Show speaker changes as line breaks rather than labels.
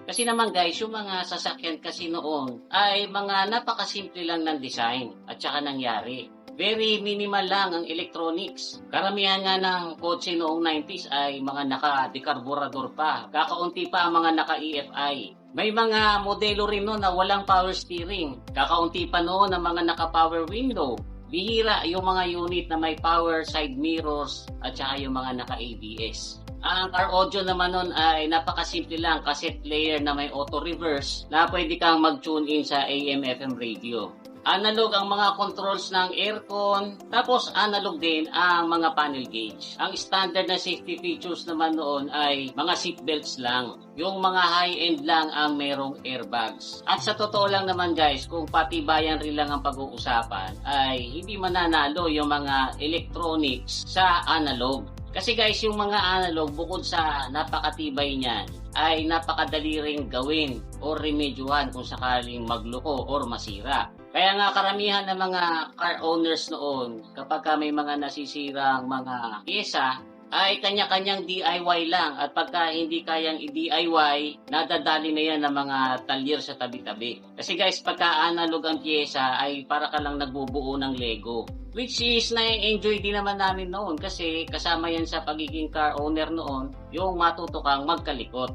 Kasi naman guys, yung mga sasakyan kasi noon ay mga napakasimple lang ng design at saka nangyari. Very minimal lang ang electronics. Karamihan nga ng kotse noong 90s ay mga naka-dekarburador pa. Kakaunti pa ang mga naka-EFI. May mga modelo rin noon na walang power steering. Kakaunti pa noon ang mga naka-power window. Bihira yung mga unit na may power side mirrors at saka yung mga naka-ABS. Ang car audio naman nun ay napakasimple lang, cassette player na may auto reverse na pwede kang mag-tune in sa AM/FM radio. Analog ang mga controls ng aircon, tapos analog din ang mga panel gauge. Ang standard na safety features naman noon ay mga seatbelts lang. Yung mga high-end lang ang merong airbags. At sa totoo lang naman guys, kung patibayan rin lang ang pag-uusapan, ay hindi mananalo yung mga electronics sa analog. Kasi guys, yung mga analog, bukod sa napakatibay niyan, ay napakadali ring gawin o remedyohan kung sakaling magloko or masira. Kaya nga karamihan ng mga car owners noon, kapag may mga nasisirang mga pyesa, ay kanya-kanyang DIY lang. At pagka hindi kayang i-DIY, nadadali na yan ng mga talyer sa tabi-tabi. Kasi guys, pagka analog ang pyesa, ay para ka lang nagbubuo ng Lego. Which is na-enjoy din naman namin noon kasi kasama yan sa pagiging car owner noon, yung matuto kang magkalikot.